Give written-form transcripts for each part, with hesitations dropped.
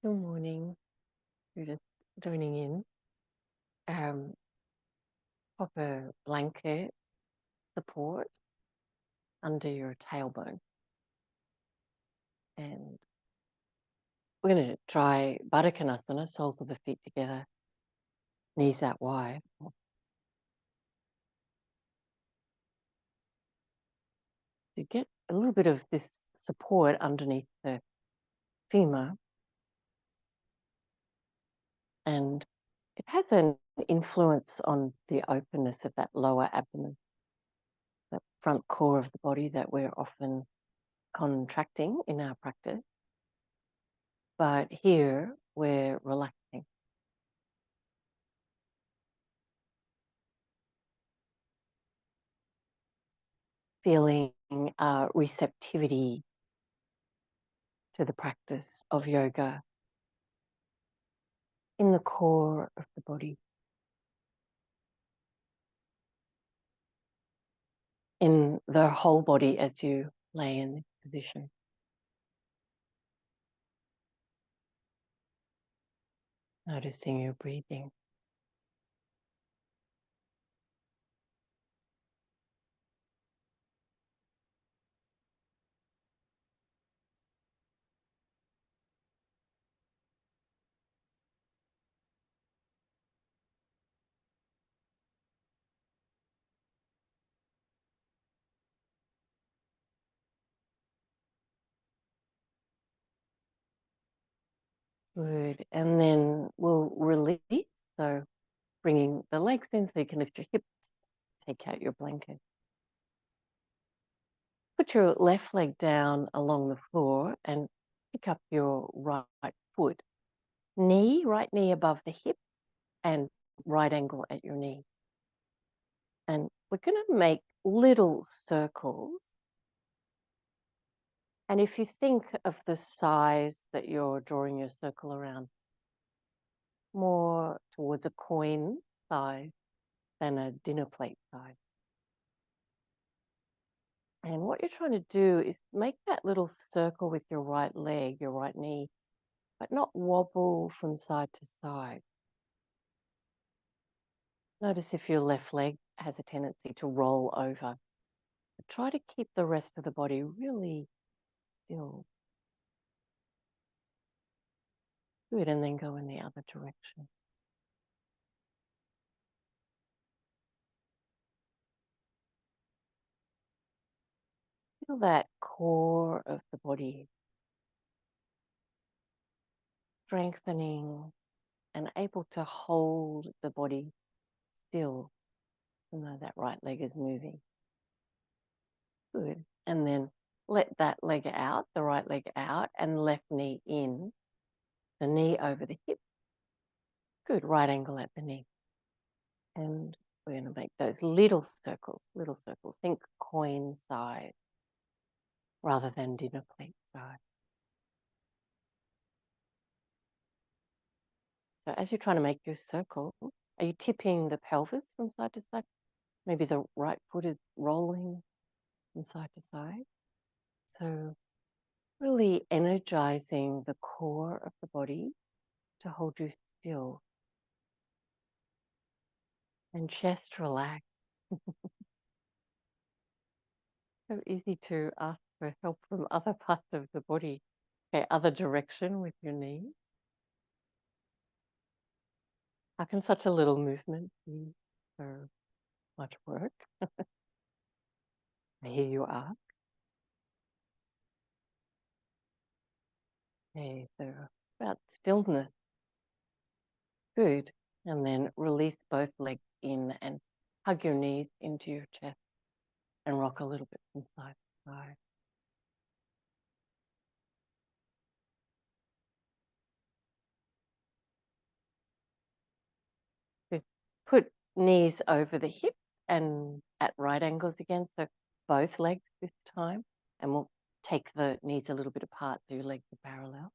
Good morning. You're just joining in. Pop a blanket support under your tailbone. And we're going to try Baddha Konasana, soles of the feet together, knees out wide. To get a little bit of this support underneath the femur. And it has an influence on the openness of that lower abdomen, that front core of the body that we're often contracting in our practice. But here we're relaxing. Feeling receptivity to the practice of yoga in the core of the body, in the whole body as you lay in this position. Noticing your breathing. Good. And then we'll release. So bringing the legs in so you can lift your hips, take out your blanket. Put your left leg down along the floor and pick up your right foot. Right knee above the hip and right angle at your knee. And we're going to make little circles. And if you think of the size that you're drawing your circle around, more towards a coin size than a dinner plate size. And what you're trying to do is make that little circle with your right leg, your right knee, but not wobble from side to side. Notice if your left leg has a tendency to roll over. But try to keep the rest of the body really still. Good, and then go in the other direction. Feel that core of the body strengthening and able to hold the body still, even though that right leg is moving. Good. And then let that leg out, the right leg out, and left knee in, the knee over the hip. Good. Right angle at the knee. And we're going to make those little circles. Think coin size rather than dinner plate size. So as you're trying to make your circle, are you tipping the pelvis from side to side? Maybe the right foot is rolling from side to side. So really energizing the core of the body to hold you still. And chest relax. So easy to ask for help from other parts of the body. Okay, other direction with your knee. How can such a little movement be so much work? I hear you ask. Okay, so about stillness. Good. And then release both legs in and hug your knees into your chest and rock a little bit from side to side. Good. Put knees over the hip and at right angles again. So both legs this time. And we'll take the knees a little bit apart so your legs are parallel.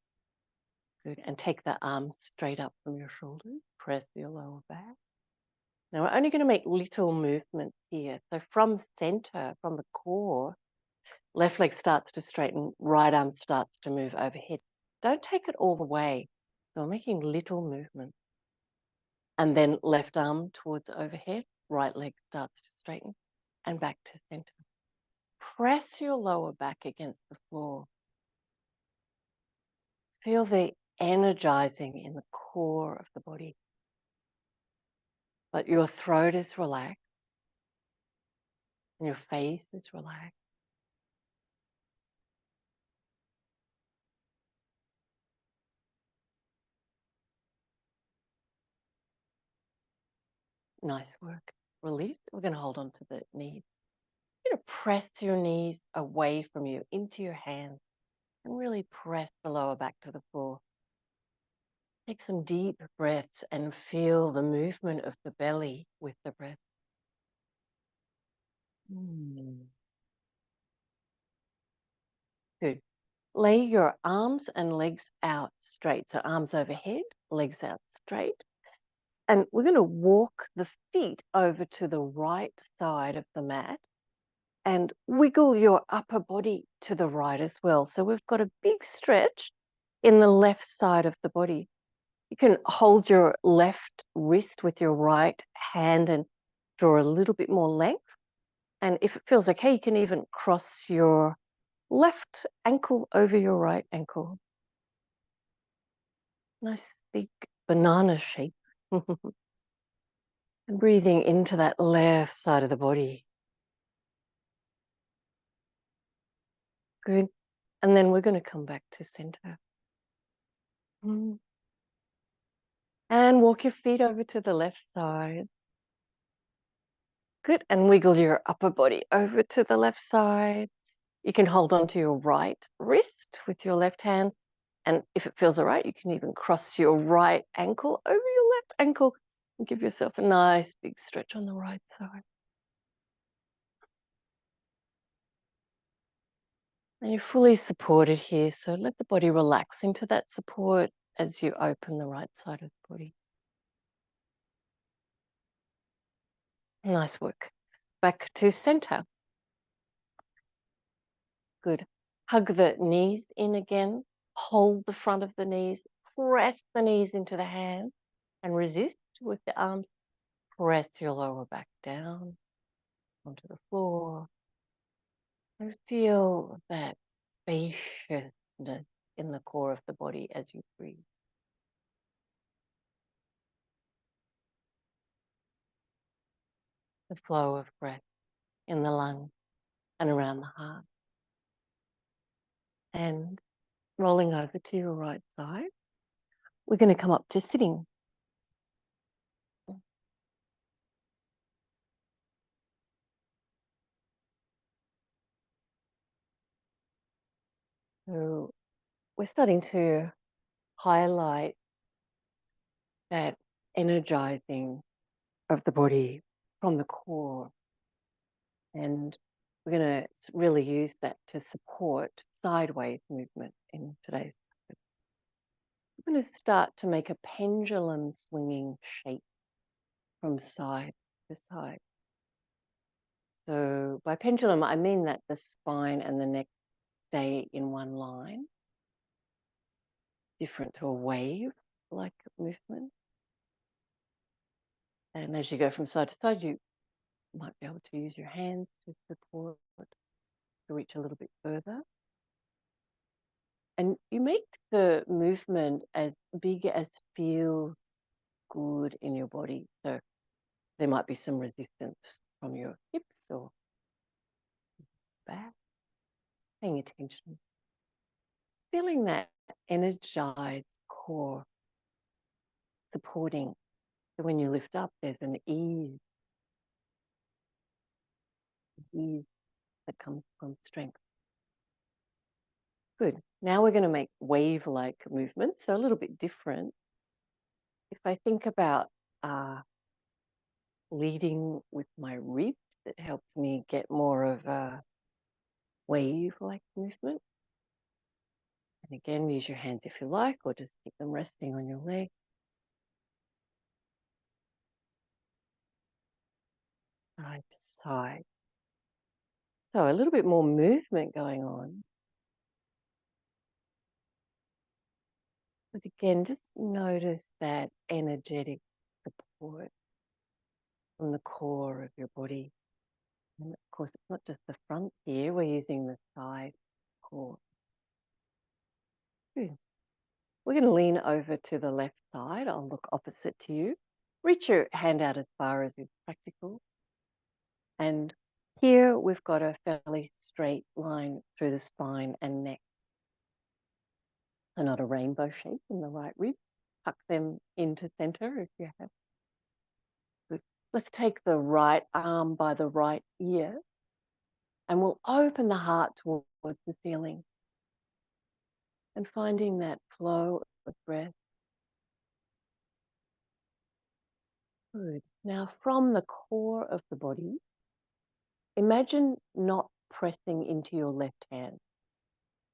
Good. And take the arms straight up from your shoulders. Press your lower back. Now we're only going to make little movements here. So from center, from the core, left leg starts to straighten, right arm starts to move overhead. Don't take it all the way. So we're making little movements. And then left arm towards overhead, right leg starts to straighten, and back to center. Press your lower back against the floor. Feel the energizing in the core of the body. But your throat is relaxed and your face is relaxed. Nice work. Release. We're going to hold on to the knees. You're going to press your knees away from you into your hands and really press the lower back to the floor. Take some deep breaths and feel the movement of the belly with the breath. Good. Lay your arms and legs out straight. So arms overhead, legs out straight. And we're going to walk the feet over to the right side of the mat and wiggle your upper body to the right as well. So we've got a big stretch in the left side of the body. You can hold your left wrist with your right hand and draw a little bit more length. And if it feels okay, you can even cross your left ankle over your right ankle. Nice big banana shape. And breathing into that left side of the body. Good. And then we're going to come back to center. And walk your feet over to the left side. Good. And wiggle your upper body over to the left side. You can hold on to your right wrist with your left hand. And if it feels all right, you can even cross your right ankle over your left ankle and give yourself a nice big stretch on the right side. And you're fully supported here, so let the body relax into that support as you open the right side of the body. Nice work. Back to center. Good. Hug the knees in again. Hold the front of the knees. Press the knees into the hands and resist with the arms. Press your lower back down onto the floor. And feel that spaciousness in the core of the body as you breathe. The flow of breath in the lungs and around the heart. And rolling over to your right side, we're going to come up to sitting. So we're starting to highlight that energizing of the body from the core. And we're going to really use that to support sideways movement in today's practice. We're going to start to make a pendulum swinging shape from side to side. So by pendulum, I mean that the spine and the neck stay in one line, different to a wave-like movement. And as you go from side to side, you might be able to use your hands to support, to reach a little bit further. And you make the movement as big as feels good in your body. So there might be some resistance from your hips or back. Paying attention. Feeling that energized core supporting. So when you lift up, there's an ease that comes from strength. Good. Now we're going to make wave-like movements, so a little bit different. If I think about leading with my ribs, it helps me get more of a wave-like movement. And again, use your hands if you like, or just keep them resting on your leg. Side to side. So a little bit more movement going on. But again, just notice that energetic support from the core of your body. And of course, it's not just the front here, we're using the side core. Good. We're going to lean over to the left side. I'll look opposite to you. Reach your hand out as far as is practical. And here we've got a fairly straight line through the spine and neck. So not a rainbow shape in the right rib. Tuck them into center if you have. Good. Let's take the right arm by the right ear and we'll open the heart towards the ceiling and finding that flow of breath. Good. Now from the core of the body, imagine not pressing into your left hand.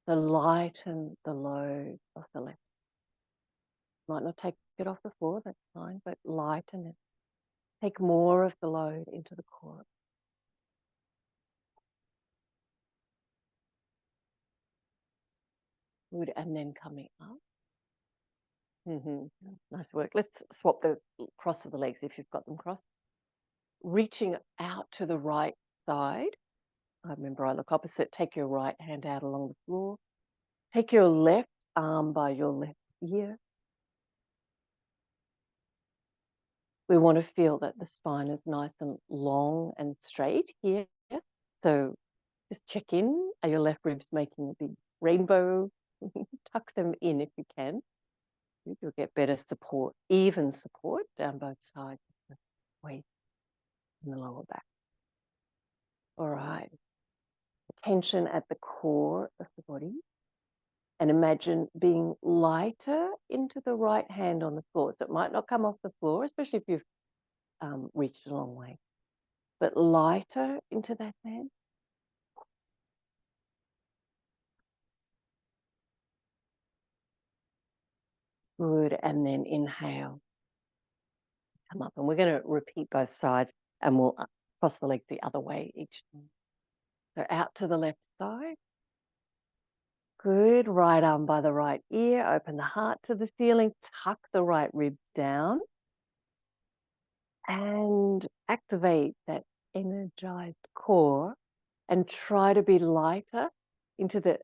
So lighten the load of the left. Might not take it off the floor, that's fine, but lighten it. Take more of the load into the core. Good, and then coming up. Nice work. Let's swap the cross of the legs if you've got them crossed. Reaching out to the right side. I remember I look opposite. Take your right hand out along the floor. Take your left arm by your left ear. We want to feel that the spine is nice and long and straight here. So just check in. Are your left ribs making a big rainbow? Tuck them in if you can. You'll get better support, even support down both sides of the waist and the lower back. All right. Tension at the core of the body. And imagine being lighter into the right hand on the floor. So it might not come off the floor, especially if you've reached a long way. But lighter into that hand. Good. And then inhale. Come up. And we're going to repeat both sides and we'll cross the legs the other way each time. So out to the left side. Good. Right arm by the right ear. Open the heart to the ceiling. Tuck the right ribs down. And activate that energized core and try to be lighter into the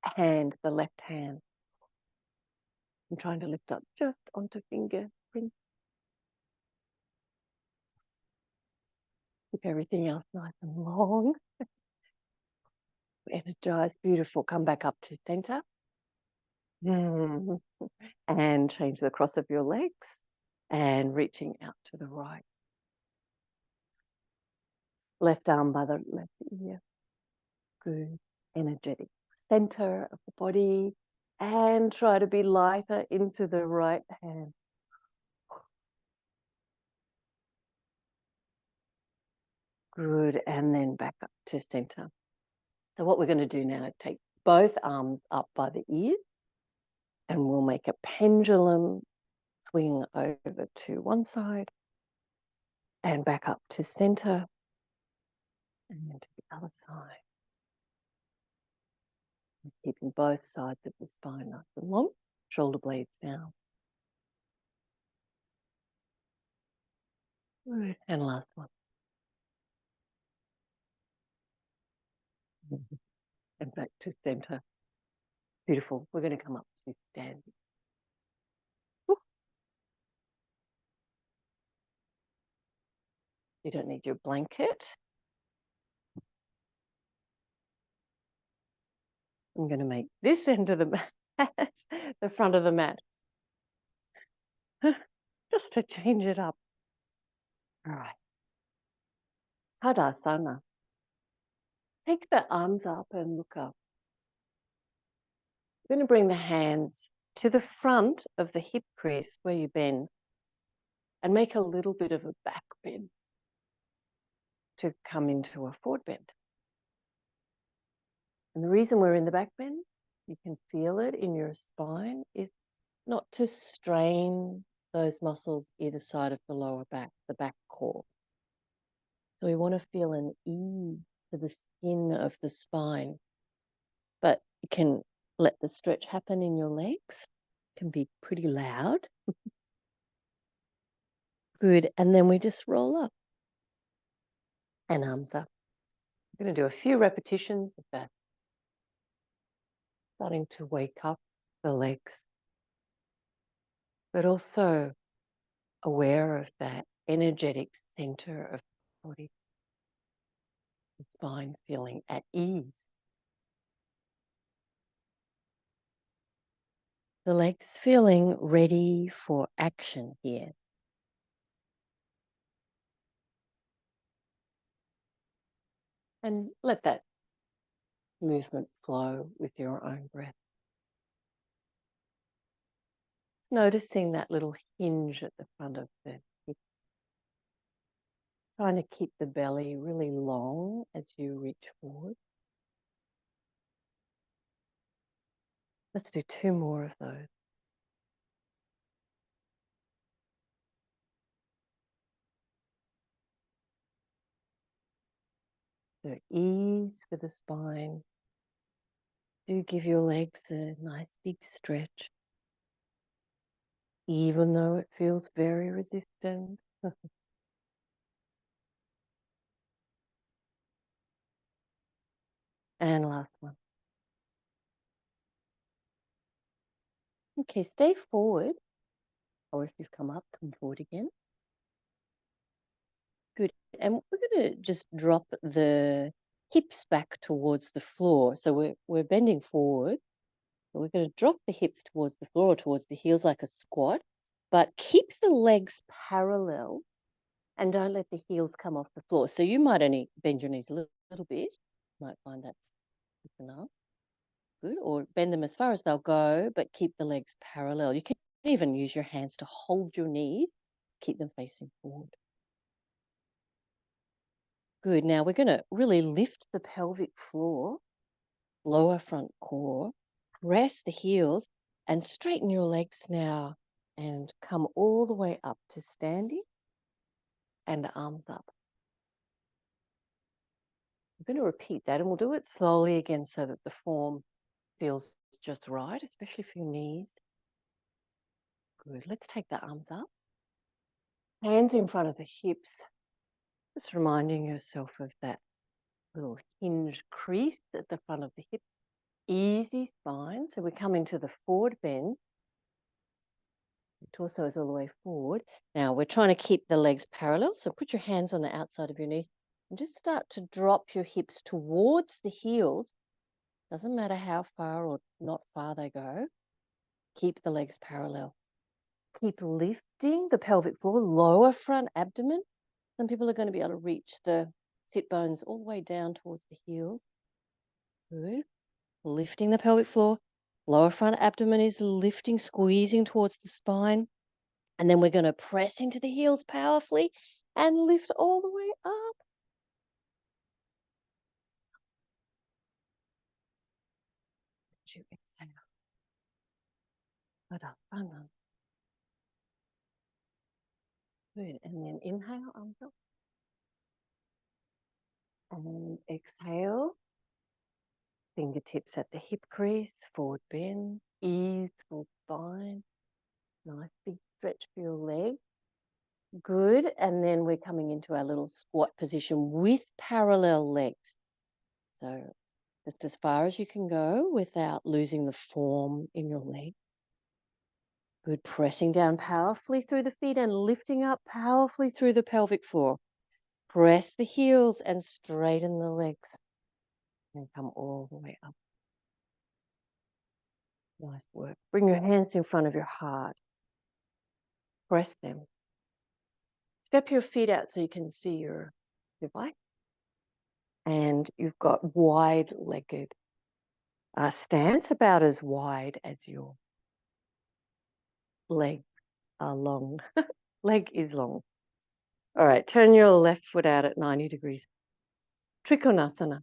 hand, the left hand. I'm trying to lift up just onto fingerprints. Keep everything else nice and long. Energized, beautiful. Come back up to center. And change the cross of your legs and reaching out to the right. Left arm by the left ear. Good. Energetic center of the body. And try to be lighter into the right hand. Good. And then back up to center. So what we're going to do now is take both arms up by the ears and we'll make a pendulum swing over to one side and back up to center and then to the other side. And keeping both sides of the spine nice and long, shoulder blades down. Good. And last one. And back to center. Beautiful. We're going to come up to standing. You don't need your blanket. I'm going to make this end of the mat, the front of the mat, just to change it up. All right. Tadasana. Take the arms up and look up. We're going to bring the hands to the front of the hip crease where you bend and make a little bit of a back bend to come into a forward bend. And the reason we're in the back bend, you can feel it in your spine, is not to strain those muscles either side of the lower back, the back core. So we want to feel an ease to the skin of the spine, but you can Let the stretch happen in your legs. It can be pretty loud. Good. And then we just roll up and arms up. I'm going to do a few repetitions of that. Starting to wake up the legs, but also aware of that energetic center of the body, the spine feeling at ease. The legs feeling ready for action here. And let that movement flow with your own breath. Noticing that little hinge at the front of the hip. Trying to keep the belly really long as you reach forward. Let's do 2 more of those. So ease for the spine. Do give your legs a nice big stretch, even though it feels very resistant. And last one. Okay, stay forward, or if you've come up, come forward again. Good. And we're going to just drop the hips back towards the floor. So we're bending forward. So we're going to drop the hips towards the floor or towards the heels like a squat, but keep the legs parallel and don't let the heels come off the floor. So you might only bend your knees a little bit. You might find that's enough. Good. Or bend them as far as they'll go, but keep the legs parallel. You can even use your hands to hold your knees, keep them facing forward. Good. Now we're going to really lift the pelvic floor, lower front core, press the heels and straighten your legs now and come all the way up to standing and arms up. I'm going to repeat that and we'll do it slowly again so that the form feels just right, especially for your knees. Good. Let's take the arms up. Hands in front of the hips. Just reminding yourself of that little hinge crease at the front of the hip. Easy spine. So we come into the forward bend. The torso is all the way forward. Now we're trying to keep the legs parallel. So put your hands on the outside of your knees and just start to drop your hips towards the heels. Doesn't matter how far or not far they go. Keep the legs parallel. Keep lifting the pelvic floor, lower front abdomen. Some people are going to be able to reach the sit bones all the way down towards the heels. Good. Lifting the pelvic floor. Lower front abdomen is lifting, squeezing towards the spine. And then we're going to press into the heels powerfully and lift all the way up. You exhale. Good. And then inhale, arms up. And exhale. Fingertips at the hip crease, forward bend, easeful spine. Nice big stretch for your leg. Good. And then we're coming into our little squat position with parallel legs. So just as far as you can go without losing the form in your leg. Good. Pressing down powerfully through the feet and lifting up powerfully through the pelvic floor. Press the heels and straighten the legs. And come all the way up. Nice work. Bring your hands in front of your heart. Press them. Step your feet out so you can see your device. And you've got wide-legged stance, about as wide as your leg are long. Leg is long. All right, turn your left foot out at 90 degrees. Trikonasana.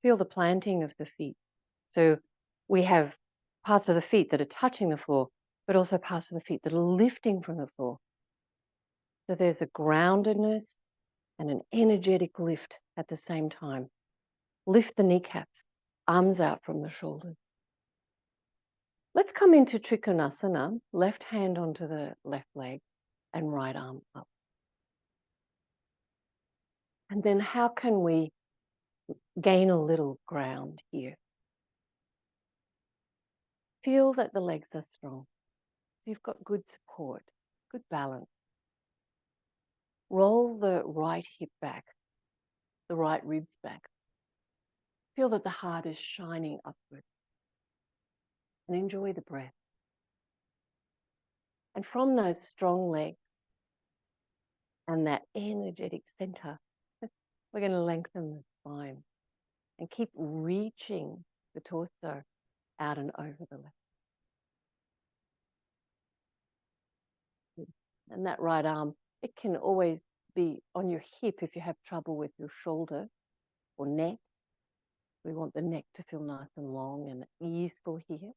Feel the planting of the feet. So we have parts of the feet that are touching the floor, but also parts of the feet that are lifting from the floor. So there's a groundedness and an energetic lift at the same time. Lift the kneecaps, arms out from the shoulders. Let's come into Trikonasana, left hand onto the left leg and right arm up. And then how can we gain a little ground here? Feel that the legs are strong. You've got good support, good balance. Roll the right hip back, the right ribs back. Feel that the heart is shining upward. And enjoy the breath. And from those strong legs and that energetic center, we're going to lengthen the spine and keep reaching the torso out and over the left. And that right arm, it can always be on your hip if you have trouble with your shoulder or neck. We want the neck to feel nice and long and easeful here.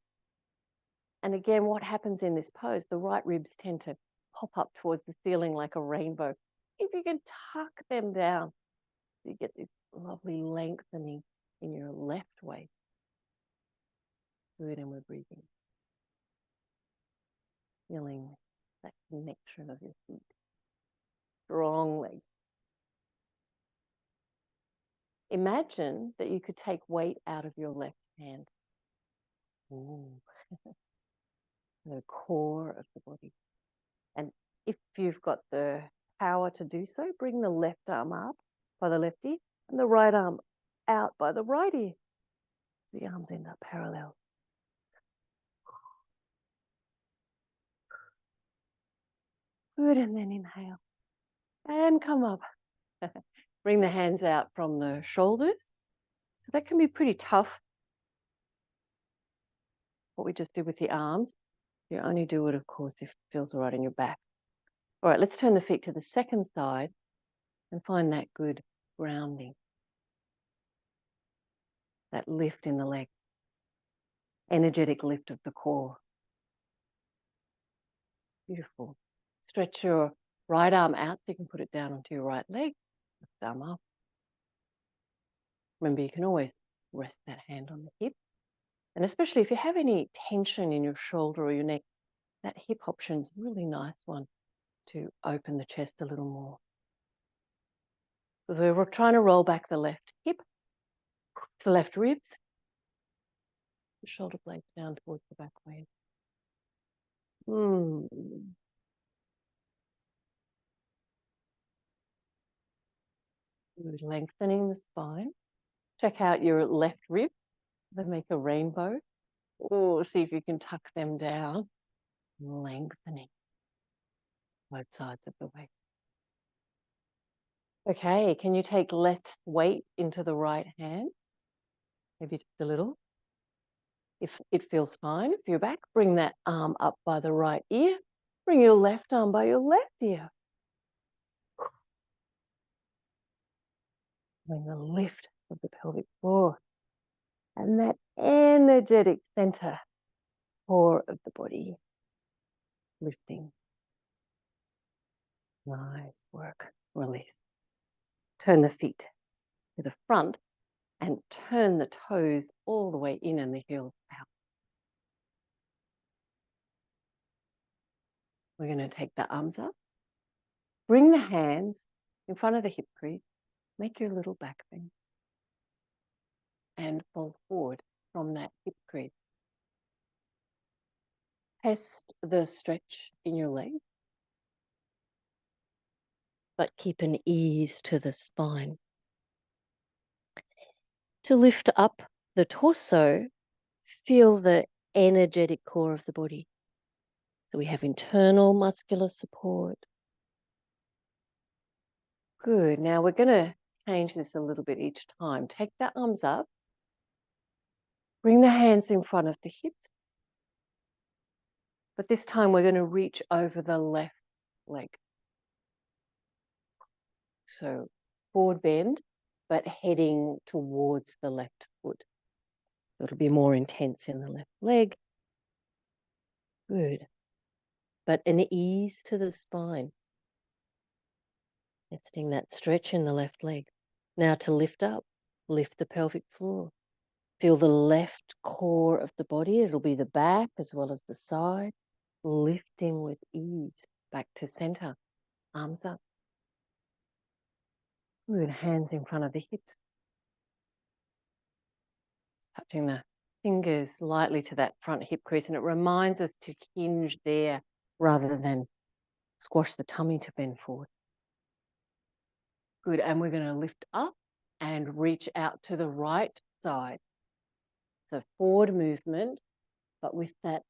And again, what happens in this pose, the right ribs tend to pop up towards the ceiling like a rainbow. If you can tuck them down, you get this lovely lengthening in your left waist. Good, and we're breathing. Feeling that connection of your feet. Strong legs. Imagine that you could take weight out of your left hand. Ooh. The core of the body. And if you've got the power to do so, bring the left arm up by the left ear and the right arm out by the right ear. The arms end up parallel. Good, and then inhale. And come up. Bring the hands out from the shoulders. So that can be pretty tough, what we just did with the arms. You only do it, of course, if it feels all right in your back. All right, let's turn the feet to the second side and find that good grounding. That lift in the leg. Energetic lift of the core. Beautiful. Stretch your right arm out so you can put it down onto your right leg. Left arm up. Remember, you can always rest that hand on the hip. And especially if you have any tension in your shoulder or your neck, that hip option is a really nice one to open the chest a little more. So we're trying to roll back the left hip, the left ribs, the shoulder blades down towards the back waist. Good. Lengthening the spine. Check out your left rib. They make a rainbow. Oh, see if you can tuck them down. Lengthening both sides of the waist. Okay, can you take less weight into the right hand? Maybe just a little. If it feels fine for your back, bring that arm up by the right ear. Bring your left arm by your left ear. Bring the lift of the pelvic floor. And that energetic center, core of the body, lifting. Nice work. Release. Turn the feet to the front and turn the toes all the way in and the heels out. We're going to take the arms up. Bring the hands in front of the hip crease. Make your little back bend. And fold forward from that hip crease. Test the stretch in your leg, but keep an ease to the spine. To lift up the torso, feel the energetic core of the body. So we have internal muscular support. Good. Now we're going to change this a little bit each time. Take the arms up. Bring the hands in front of the hips. But this time we're going to reach over the left leg. So forward bend, but heading towards the left foot. So it'll be more intense in the left leg. Good. But an ease to the spine. Testing that stretch in the left leg. Now to lift up, Lift the pelvic floor. Feel the left core of the body. It'll be the back as well as the side. Lifting with ease back to center. Arms up. Good. Hands in front of the hips. Touching the fingers lightly to that front hip crease. And it reminds us to hinge there rather than squash the tummy to bend forward. Good. And we're going to lift up and reach out to the right side. So forward movement, but with that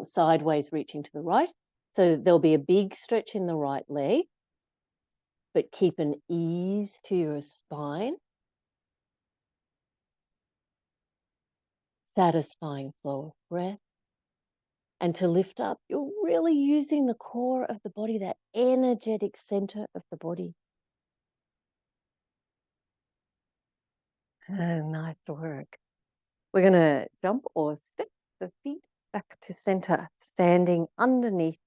sideways reaching to the right. So there'll be a big stretch in the right leg, but keep an ease to your spine. Satisfying flow of breath. And to lift up, you're really using the core of the body, that energetic center of the body. Nice work. We're going to jump or step the feet back to center, standing underneath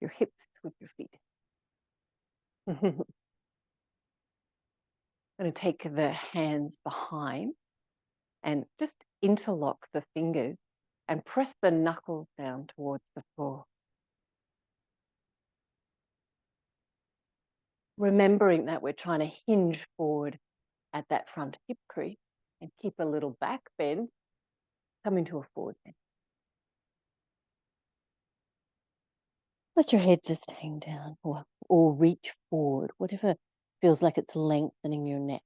your hips with your feet. I'm going to take the hands behind and just interlock the fingers and press the knuckles down towards the floor. Remembering that we're trying to hinge forward at that front hip crease and keep a little back bend, come into a forward bend. Let your head just hang down or reach forward, whatever feels like it's lengthening your neck.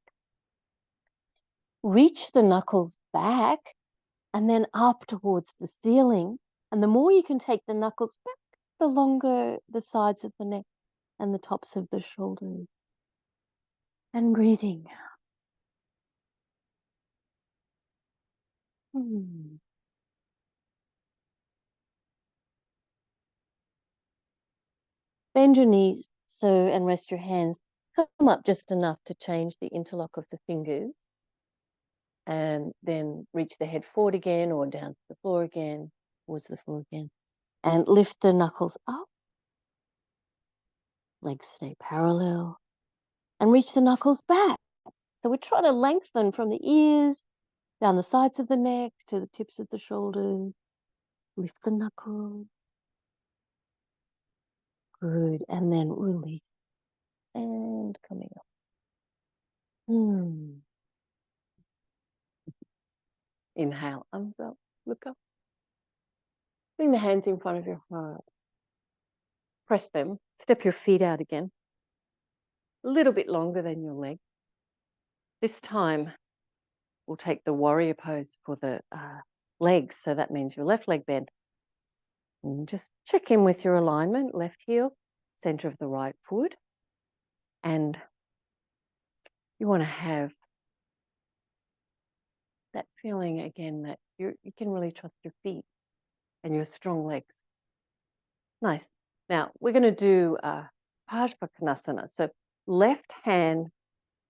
Reach the knuckles back and then up towards the ceiling. And the more you can take the knuckles back, the longer the sides of the neck and the tops of the shoulders. And breathing. Bend your knees and rest your hands. Come up just enough to change the interlock of the fingers. And then reach the head forward again or down to the floor again, towards the floor again. And lift the knuckles up. Legs stay parallel. And reach the knuckles back. So we're trying to lengthen from the ears, down the sides of the neck, to the tips of the shoulders. Lift the knuckles. Good. And then release. And coming up. Inhale, arms up, look up. Bring the hands in front of your heart. Press them. Step your feet out again. A little bit longer than your leg. This time, we'll take the warrior pose for the legs. So that means your left leg bent. And just check in with your alignment. Left heel, center of the right foot. And you want to have that feeling again that you can really trust your feet and your strong legs. Nice. Now, we're going to do Parsvakonasana. So left hand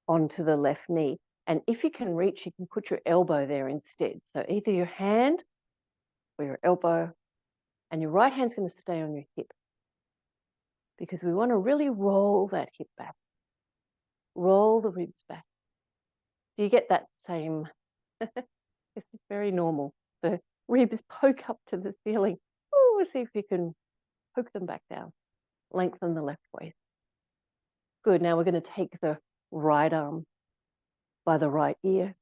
onto the left knee. And if you can reach, you can put your elbow there instead. So either your hand or your elbow, and your right hand's going to stay on your hip because we want to really roll that hip back. Roll the ribs back. Do you get that same? This is very normal. The ribs poke up to the ceiling. Oh, see if you can poke them back down. Lengthen the left waist. Good. Now we're going to take the right arm by the right ear.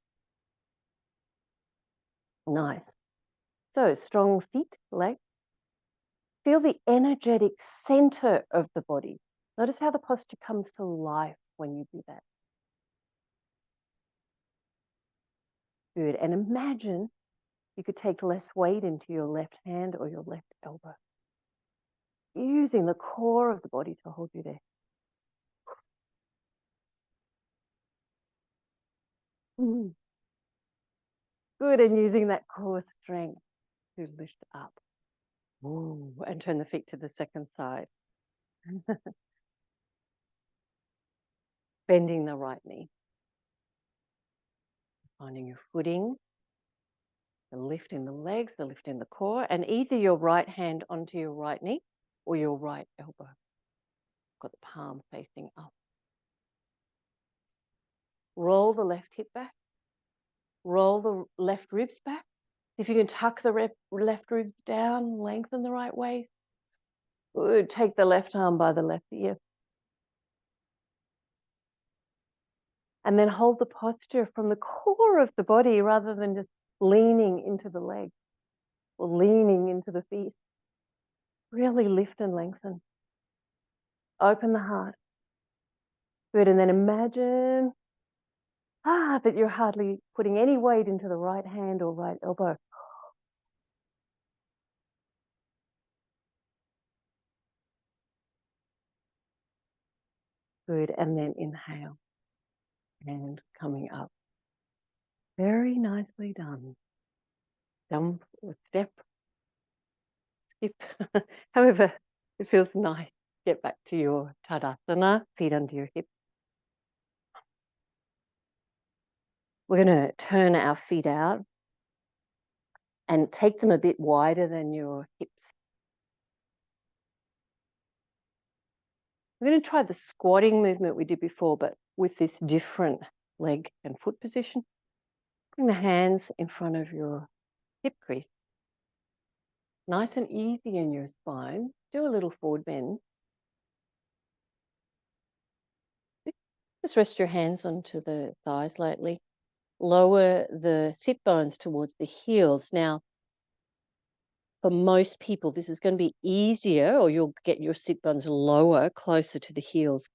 Nice. So strong feet, legs. Feel the energetic center of the body. Notice how the posture comes to life when you do that. Good. And imagine you could take less weight into your left hand or your left elbow. Using the core of the body to hold you there. Good. And using that core strength to lift up. Ooh, and turn the feet to the second side. Bending the right knee. Finding your footing. The lift in the legs, the lift in the core, and either your right hand onto your right knee or your right elbow. Got the palm facing up. Roll the left hip back. Roll the left ribs back. If you can tuck the left ribs down, lengthen the right waist. Good. Take the left arm by the left ear. And then hold the posture from the core of the body rather than just leaning into the leg or leaning into the feet. Really lift and lengthen. Open the heart. Good. And then imagine that you're hardly putting any weight into the right hand or right elbow. Good. And then inhale. And coming up. Very nicely done. Jump or step, skip. However, it feels nice. Get back to your Tadasana, feet under your hip. We're going to turn our feet out and take them a bit wider than your hips. We're going to try the squatting movement we did before, but with this different leg and foot position. Bring the hands in front of your hip crease. Nice and easy in your spine. Do a little forward bend. Just rest your hands onto the thighs lightly. Lower the sit bones towards the heels. Now, for most people, this is going to be easier, or you'll get your sit bones lower, closer to the heels.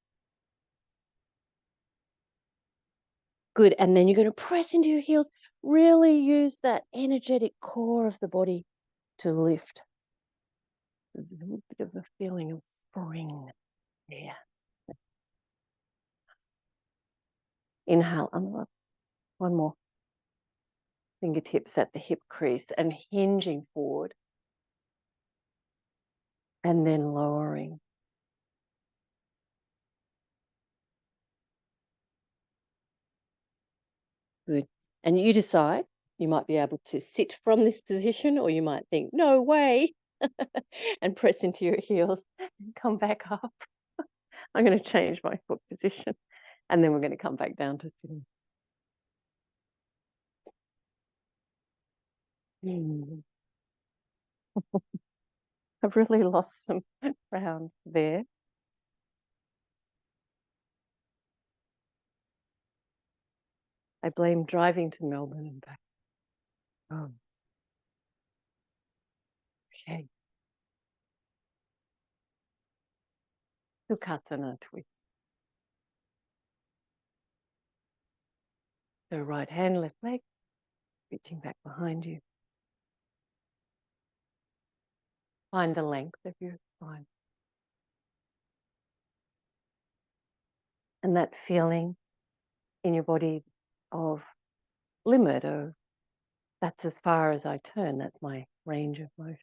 Good. And then you're going to press into your heels. Really use that energetic core of the body to lift. There's a little bit of a feeling of spring there. Inhale, unlock. One more. Fingertips at the hip crease and hinging forward. And then lowering. Good. And you decide. You might be able to sit from this position, or you might think, no way, and press into your heels and come back up. I'm going to change my foot position, and then we're going to come back down to sitting. I've really lost some ground there. I blame driving to Melbourne and back. Oh. Okay. Sukhasana twist. So right hand, left leg, reaching back behind you. Find the length of your spine. And that feeling in your body of limit, of that's as far as I turn, that's my range of motion.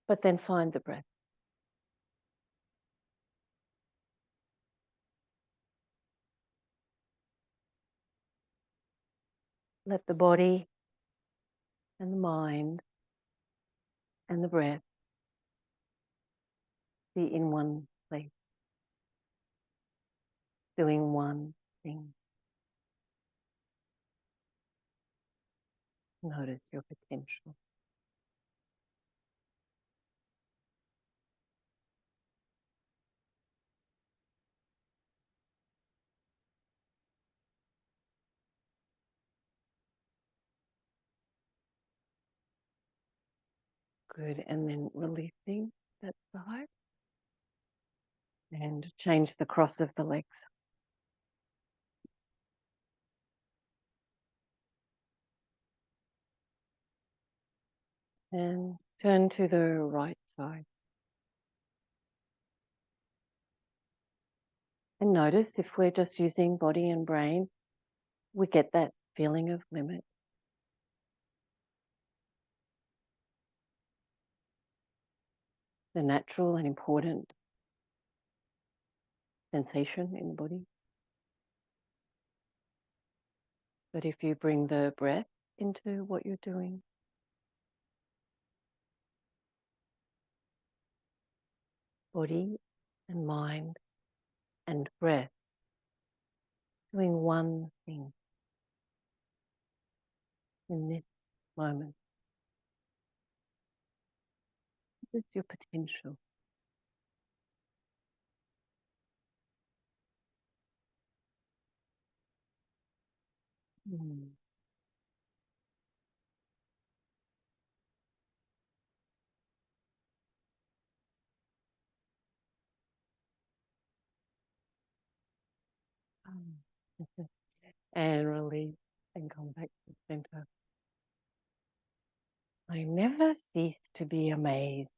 But then find the breath. Let the body and the mind and the breath be in one place, doing one thing. Notice your potential. Good. And then releasing that side. And change the cross of the legs. And turn to the right side. And notice if we're just using body and brain, we get that feeling of limit. The natural and important sensation in the body. But if you bring the breath into what you're doing, body and mind and breath, doing one thing in this moment. What is your potential? Mm. And release and come back to the center. I never cease to be amazed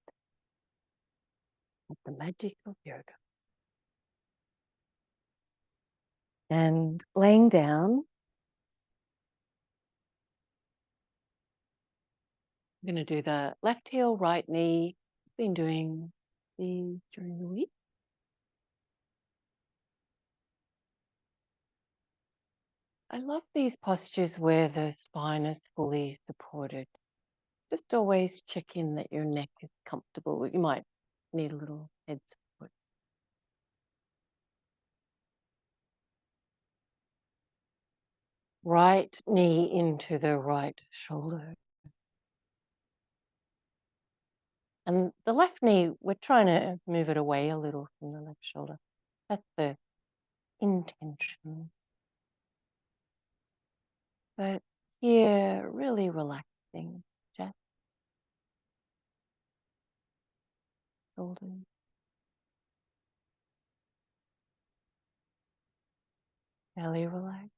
at the magic of yoga. And laying down, I'm going to do the left heel, right knee. Been doing these during the week. I love these postures where the spine is fully supported. Just always check in that your neck is comfortable. You might need a little head support. Right knee into the right shoulder. And the left knee, we're trying to move it away a little from the left shoulder. That's the intention. But here, really relaxing chest, shoulders. Belly relaxed.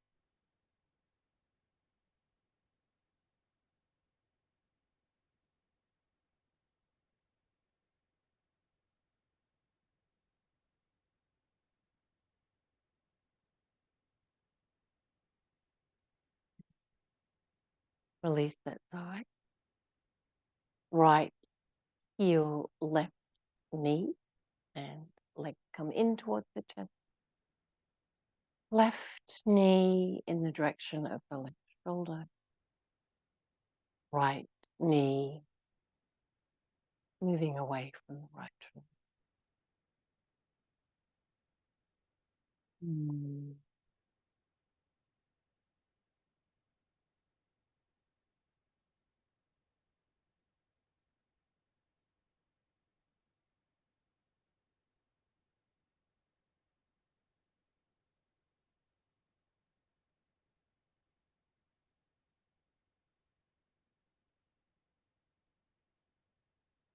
Release that side. Right heel, left knee, and leg come in towards the chest. Left knee in the direction of the left shoulder. Right knee moving away from the right shoulder.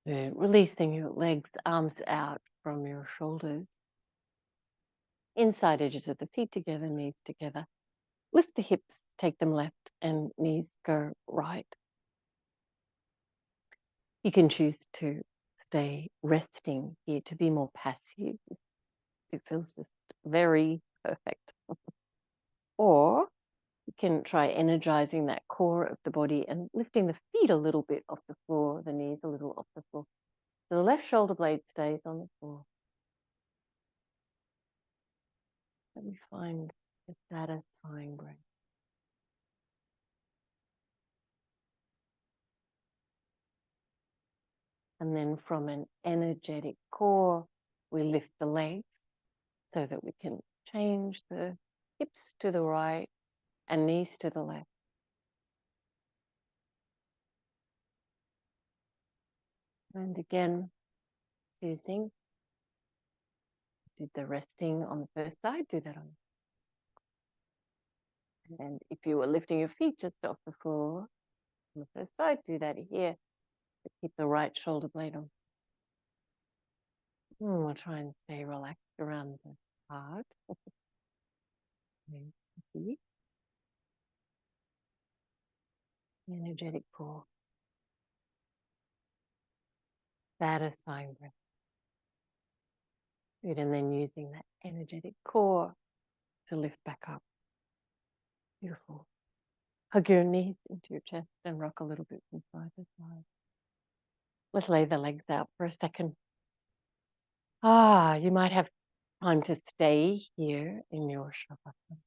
Releasing your legs, arms out from your shoulders. Inside edges of the feet together, knees together. Lift the hips, take them left, and knees go right. You can choose to stay resting here to be more passive. It feels just very perfect. Or you can try energizing that core of the body and lifting the feet a little bit off the floor, the knees a little off the floor. So the left shoulder blade stays on the floor. Let me find a satisfying breath. And then from an energetic core, we lift the legs so that we can change the hips to the right and knees to the left. And again, choosing. Did the resting on the first side, do that on. And if you were lifting your feet just off the floor on the first side, do that here. But keep the right shoulder blade on. We'll try and stay relaxed around the heart. The energetic core. Satisfying breath. Good, and then using that energetic core to lift back up. Beautiful. Hug your knees into your chest and rock a little bit from side to side. Let's lay the legs out for a second. You might have time to stay here in your shavasana.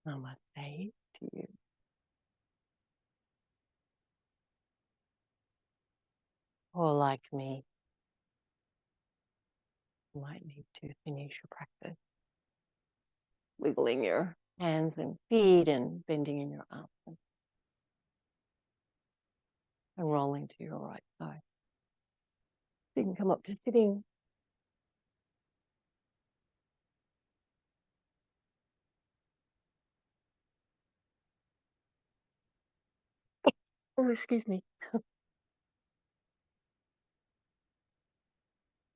Namaste to you. Or like me, you might need to finish your practice. Wiggling your hands and feet and bending in your arms and rolling to your right side. So you can come up to sitting. Oh, excuse me.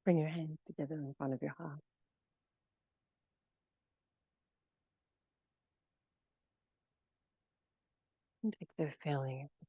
Bring your hands together in front of your heart. And take the feeling of the